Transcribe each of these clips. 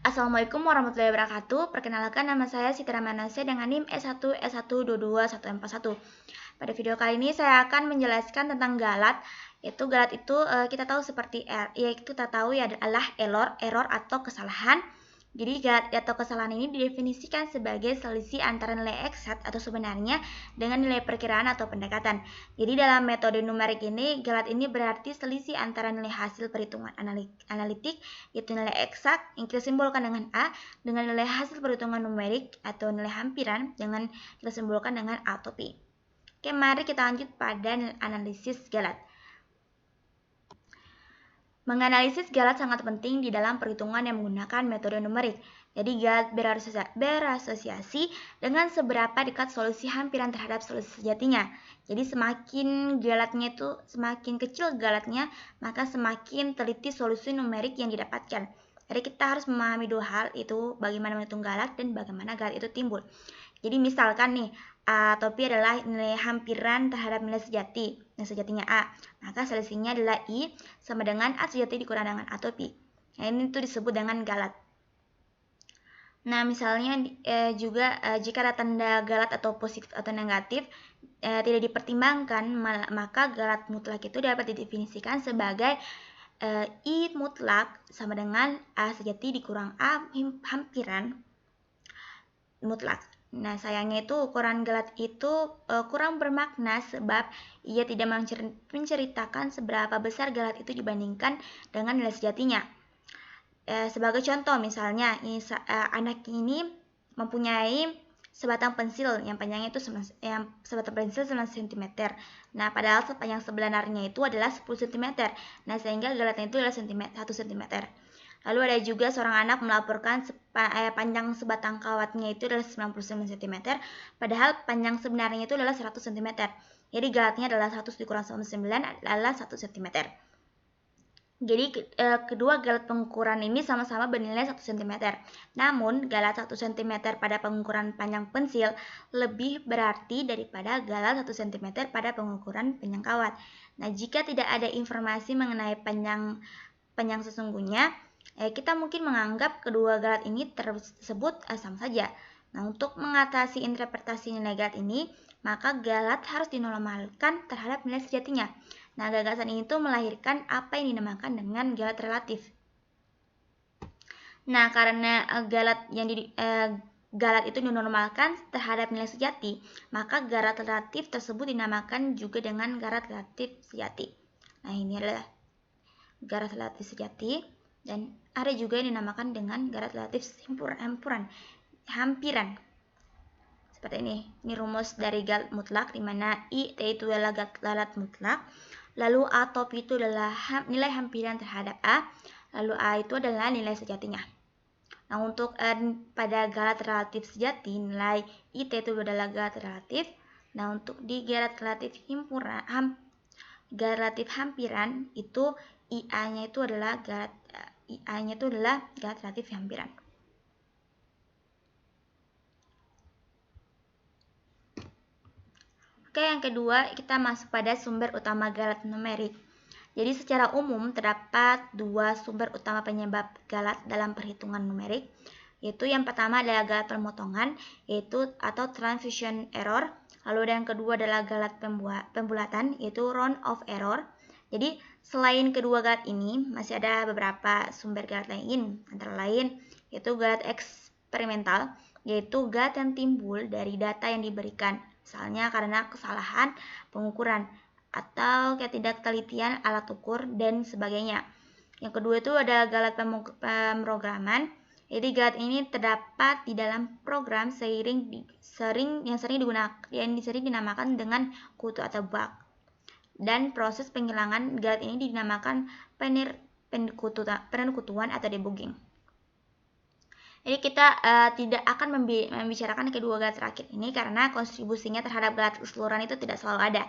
Assalamualaikum warahmatullahi wabarakatuh. Perkenalkan nama saya Siti Ramanasya dengan NIM S1 S1222141. Pada video kali ini saya akan menjelaskan tentang galat. Galat itu kita tahu seperti kita tahu ya adalah error atau kesalahan. Jadi galat atau kesalahan ini didefinisikan sebagai selisih antara nilai eksakt atau sebenarnya dengan nilai perkiraan atau pendekatan. Jadi dalam metode numerik ini, galat ini berarti selisih antara nilai hasil perhitungan analitik, yaitu nilai eksak yang kita simbolkan dengan A, dengan nilai hasil perhitungan numerik atau nilai hampiran dengan kita simbolkan dengan A atau P. Oke, mari kita lanjut pada analisis galat. Menganalisis galat sangat penting di dalam perhitungan yang menggunakan metode numerik. Jadi galat berasosiasi dengan seberapa dekat solusi hampiran terhadap solusi sejatinya. Jadi semakin kecil galatnya, maka semakin teliti solusi numerik yang didapatkan. Jadi kita harus memahami dua hal, itu bagaimana menghitung galat dan bagaimana galat itu timbul. Jadi misalkan nih, A atau P adalah nilai hampiran terhadap nilai sejati. Nilai sejatinya A. Maka selisihnya adalah I sama dengan A sejati dikurang dengan A atau P. Nah, ini tuh disebut dengan galat. Nah, misalnya jika ada tanda galat atau positif atau negatif tidak dipertimbangkan, maka galat mutlak itu dapat didefinisikan sebagai I mutlak sama dengan A sejati dikurang A hampiran mutlak. Nah, sayangnya itu ukuran galat itu kurang bermakna sebab ia tidak menceritakan seberapa besar galat itu dibandingkan dengan nilai sejatinya. Sebagai contoh misalnya, anak ini mempunyai sebatang pensil yang panjangnya itu sebatang pensil 9 cm. Nah, padahal panjang sebenarnya itu adalah 10 cm. Nah, sehingga galatnya itu adalah 1 cm. Lalu ada juga seorang anak melaporkan panjang sebatang kawatnya itu adalah 99 cm, padahal panjang sebenarnya itu adalah 100 cm. Jadi galatnya adalah 100 dikurang 99 adalah 1 cm. Jadi kedua galat pengukuran ini sama-sama bernilai 1 cm. Namun galat 1 cm pada pengukuran panjang pensil lebih berarti daripada galat 1 cm pada pengukuran panjang kawat. Nah, jika tidak ada informasi mengenai panjang sesungguhnya, kita mungkin menganggap kedua galat ini tersebut sama saja. Nah, untuk mengatasi interpretasi nilai galat ini, maka galat harus dinormalkan terhadap nilai sejatinya. Nah, gagasan ini tuh melahirkan apa yang dinamakan dengan galat relatif. Nah, karena galat itu dinormalkan terhadap nilai sejati, maka galat relatif tersebut dinamakan juga dengan galat relatif sejati. Nah, ini adalah galat relatif sejati, dan ada juga yang dinamakan dengan galat relatif hampiran. Seperti ini rumus dari galat mutlak, di mana I itu adalah galat mutlak, lalu A atau P itu adalah nilai hampiran terhadap A, lalu A itu adalah nilai sejatinya. Nah, untuk pada galat relatif sejati, nilai IT itu adalah galat relatif. Nah, untuk di galat relatif hampiran itu IA-nya itu adalah galat relatif hampiran. Oke, yang kedua kita masuk pada sumber utama galat numerik. Jadi secara umum terdapat dua sumber utama penyebab galat dalam perhitungan numerik, yaitu yang pertama adalah galat pemotongan, yaitu atau transfusion error. Lalu yang kedua adalah galat pembulatan, yaitu round of error. Jadi selain kedua galat ini masih ada beberapa sumber galat lain, antara lain yaitu galat eksperimental, yaitu galat yang timbul dari data yang diberikan, misalnya karena kesalahan pengukuran atau ketidaktelitian alat ukur dan sebagainya. Yang kedua itu adalah galat pemrograman. Jadi galat ini terdapat di dalam program yang sering dinamakan dengan kutu atau bug. Dan proses penghilangan galat ini dinamakan penekutuan atau debugging. Jadi kita tidak akan membicarakan kedua galat terakhir ini karena kontribusinya terhadap galat keseluruhan itu tidak selalu ada.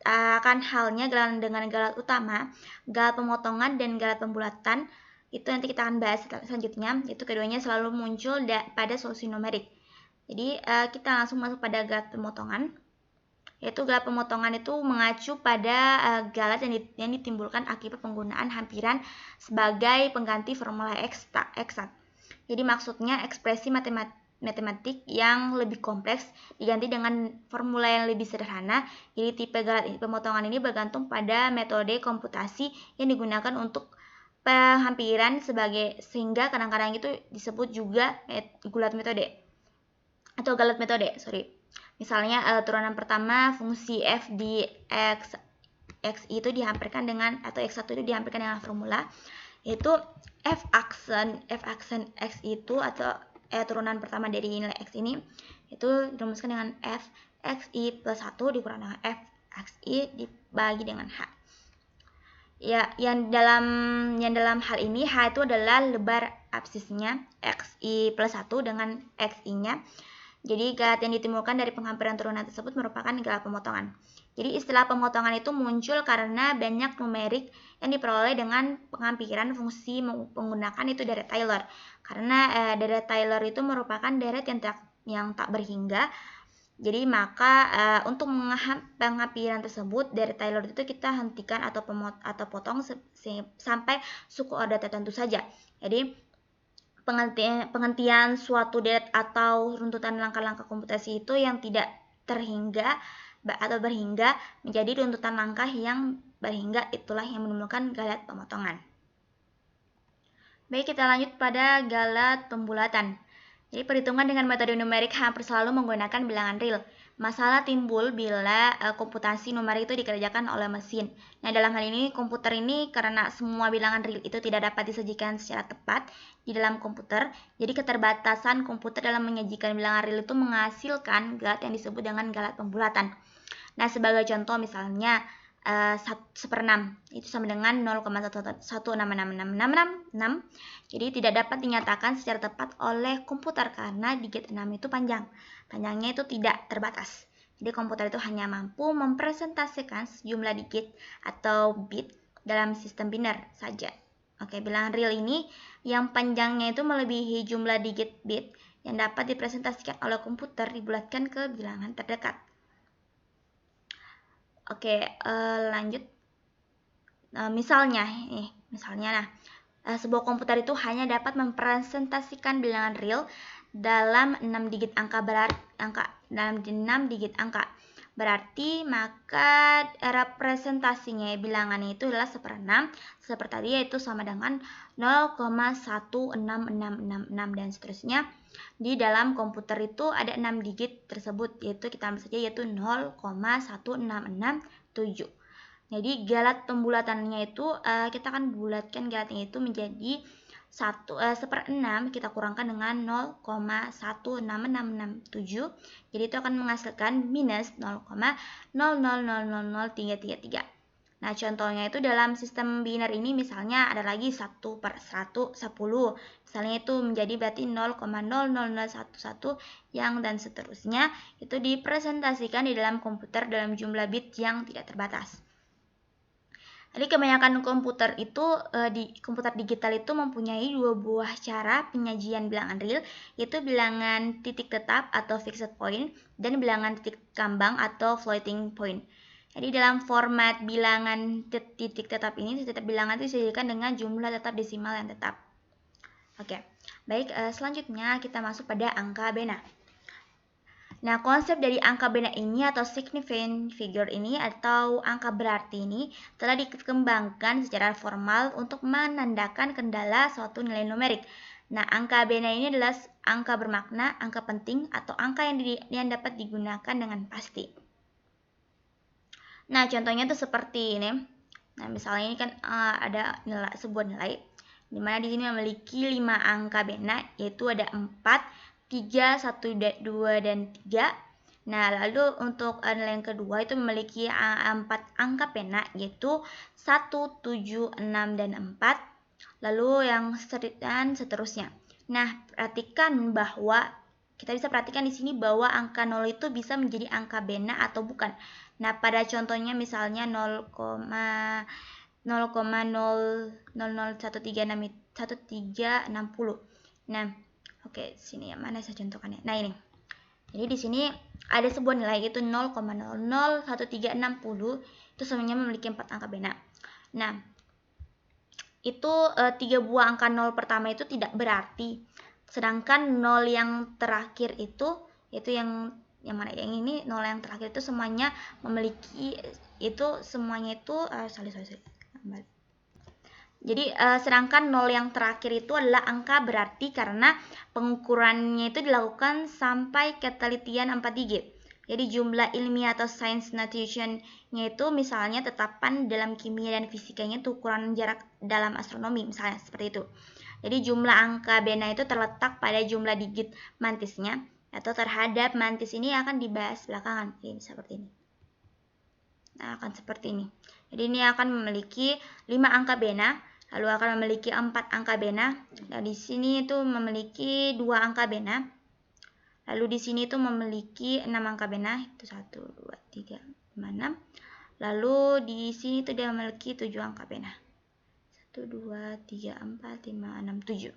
Akan halnya dengan galat utama, galat pemotongan dan galat pembulatan, itu nanti kita akan bahas selanjutnya. Itu keduanya selalu muncul pada solusi numerik. Jadi kita langsung masuk pada galat pemotongan. Yaitu galat pemotongan itu mengacu pada galat yang ditimbulkan akibat penggunaan hampiran sebagai pengganti formula eksakt. Jadi maksudnya ekspresi matematik yang lebih kompleks diganti dengan formula yang lebih sederhana. Jadi tipe galat pemotongan ini bergantung pada metode komputasi yang digunakan untuk penghampiran sehingga kadang-kadang itu disebut juga gulat metode atau galat metode, sorry. Misalnya turunan pertama fungsi f di x itu dihampirkan dengan atau x1 itu dihampirkan dengan formula yaitu f aksen x itu atau turunan pertama dari nilai x ini itu dirumuskan dengan f xi plus 1 dikurang dengan f xi dibagi dengan h. Ya, yang dalam hal ini h itu adalah lebar absisnya xi plus 1 dengan xi-nya. Jadi galat yang ditimbulkan dari penghampiran turunan tersebut merupakan galat pemotongan. Jadi istilah pemotongan itu muncul karena banyak numerik yang diperoleh dengan penghampiran fungsi menggunakan itu deret Taylor. Karena deret Taylor itu merupakan deret yang tak berhingga. Jadi maka untuk penghampiran tersebut deret Taylor itu kita hentikan atau potong sampai suku order tertentu saja. Jadi penghentian suatu deret atau runtutan langkah-langkah komputasi itu yang tidak terhingga atau berhingga menjadi runtutan langkah yang berhingga, itulah yang menimbulkan galat pemotongan. Baik, kita lanjut pada galat pembulatan. Jadi perhitungan dengan metode numerik hampir selalu menggunakan bilangan real. Masalah timbul bila komputasi numerik itu dikerjakan oleh mesin. Nah, dalam hal ini komputer ini karena semua bilangan real itu tidak dapat disajikan secara tepat di dalam komputer, jadi keterbatasan komputer dalam menyajikan bilangan real itu menghasilkan galat yang disebut dengan galat pembulatan. Nah, sebagai contoh misalnya 1/6 itu sama dengan 0,1166666. Jadi tidak dapat dinyatakan secara tepat oleh komputer karena digit 6 itu panjangnya itu tidak terbatas. Jadi komputer itu hanya mampu mempresentasikan sejumlah digit atau bit dalam sistem biner saja. Oke, bilangan real ini yang panjangnya itu melebihi jumlah digit bit yang dapat dipresentasikan oleh komputer dibulatkan ke bilangan terdekat. Oke, lanjut. Misalnya, sebuah komputer itu hanya dapat mempresentasikan bilangan real dalam 6 digit angka. Berarti maka representasinya bilangannya itu adalah 1/6 seperti tadi, yaitu sama dengan 0,16666 dan seterusnya. Di dalam komputer itu ada 6 digit tersebut, yaitu kita ambil saja yaitu 0,1667. Jadi galat pembulatannya itu kita akan bulatkan galatnya itu menjadi 1/6 kita kurangkan dengan 0,16667. Jadi itu akan menghasilkan minus 0,00000333. Nah, contohnya itu dalam sistem biner ini misalnya ada lagi 1/110. Misalnya itu menjadi berarti 0,00011 yang dan seterusnya itu dipresentasikan di dalam komputer dalam jumlah bit yang tidak terbatas. Jadi kebanyakan komputer itu di komputer digital itu mempunyai dua buah cara penyajian bilangan real, yaitu bilangan titik tetap atau fixed point dan bilangan titik kambang atau floating point. Jadi dalam format bilangan titik tetap ini, setiap bilangan itu disajikan dengan jumlah tetap desimal yang tetap. Oke, baik, selanjutnya kita masuk pada angka bena. Nah, konsep dari angka bena ini atau significant figure ini atau angka berarti ini telah dikembangkan secara formal untuk menandakan kendala suatu nilai numerik. Nah, angka bena ini adalah angka bermakna, angka penting, atau angka yang dapat digunakan dengan pasti. Nah, contohnya tuh seperti ini. Nah, misalnya ini kan ada sebuah nilai di mana di sini memiliki 5 angka bena, yaitu ada 4, 3, 1, 2, dan 3. Nah, lalu untuk nilai yang kedua itu memiliki 4 angka pena, yaitu 1, 7, 6, dan 4. Lalu yang seterusnya. Nah, kita bisa perhatikan di sini bahwa angka 0 itu bisa menjadi angka bena atau bukan. Nah, pada contohnya misalnya 0,001360. Nah, oke, sini ya, mana saya contohkannya. Nah, ini. Jadi di sini ada sebuah nilai yaitu 0,001360 itu semuanya memiliki 4 angka bena. Nah, itu 3 buah angka 0 pertama itu tidak berarti Sedangkan 0 yang terakhir itu yang mana? Yang ini 0 yang terakhir itu semuanya memiliki semuanya itu sorry. Jadi sedangkan 0 yang terakhir itu adalah angka berarti karena pengukurannya itu dilakukan sampai ketelitian 4 digit. Jadi jumlah ilmiah atau science notation-nya itu misalnya tetapan dalam kimia dan fisikanya itu ukuran jarak dalam astronomi misalnya seperti itu. Jadi jumlah angka bena itu terletak pada jumlah digit mantisnya atau terhadap mantis ini akan dibahas belakangan. Jadi seperti ini. Nah, akan seperti ini. Jadi ini akan memiliki 5 angka bena, lalu akan memiliki 4 angka bena. Nah, di sini itu memiliki 2 angka bena. Lalu di sini itu memiliki 6 angka bena, itu 1 2 3 5 6. Lalu di sini itu dia memiliki 7 angka bena. 1 2 3 4 5 6 7.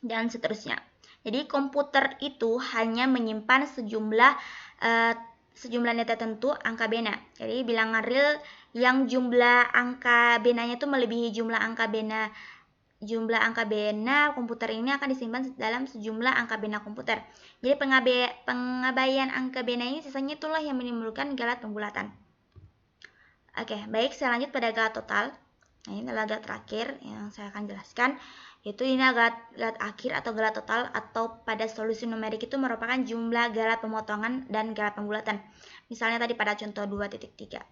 Dan seterusnya. Jadi komputer itu hanya menyimpan sejumlah nilai tertentu angka bena. Jadi bilangan real yang jumlah angka benanya itu melebihi jumlah angka bena komputer ini akan disimpan dalam sejumlah angka bena komputer. Jadi pengabaian angka bena ini sisanya itulah yang menimbulkan galat pembulatan. Oke, baik, saya lanjut pada galat total. Nah, ini adalah galat terakhir yang saya akan jelaskan. Yaitu ini galat akhir atau galat total atau pada solusi numerik itu merupakan jumlah galat pemotongan dan galat pembulatan. Misalnya tadi pada contoh 2.3.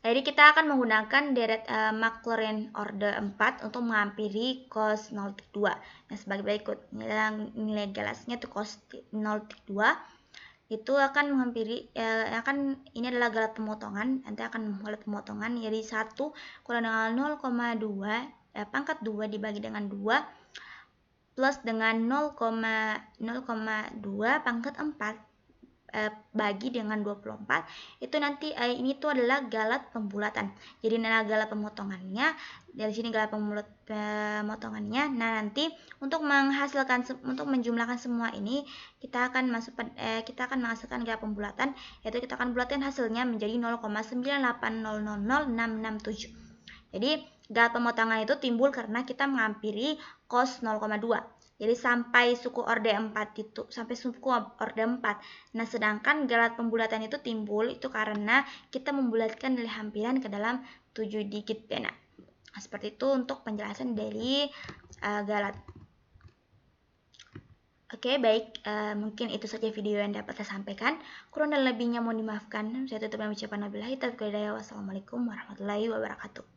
Jadi kita akan menggunakan deret Maclaurin order 4 untuk menghampiri cos 0.2. Nah, sebagai berikut. Nilai galasnya itu cos 0.2 itu akan menghampiri ini adalah galat pemotongan, nanti akan galat pemotongan jadi 1 kurang dengan 0,2 pangkat 2 dibagi dengan 2 plus dengan 0,2 pangkat 4 bagi dengan 24 itu nanti ini tuh adalah galat pembulatan. Jadi ini adalah galat pemotongannya, dari sini galat pemotongannya. Nah, nanti untuk menjumlahkan semua ini kita akan menghasilkan galat pembulatan, yaitu kita akan bulatkan hasilnya menjadi 0,980000667. Jadi galat pemotongan itu timbul karena kita menghampiri cos 0,2. Jadi sampai suku orde 4 itu sampai suku orde 4. Nah, sedangkan galat pembulatan itu timbul itu karena kita membulatkan nilai hampiran ke dalam 7 digit bena. Nah, seperti itu untuk penjelasan dari galat. Oke, baik, mungkin itu saja video yang dapat saya sampaikan. Kurang dan lebihnya mohon dimaafkan. Saya tutup dengan ucapan wabillahi taufiq wal hidayah. Wassalamualaikum warahmatullahi wabarakatuh.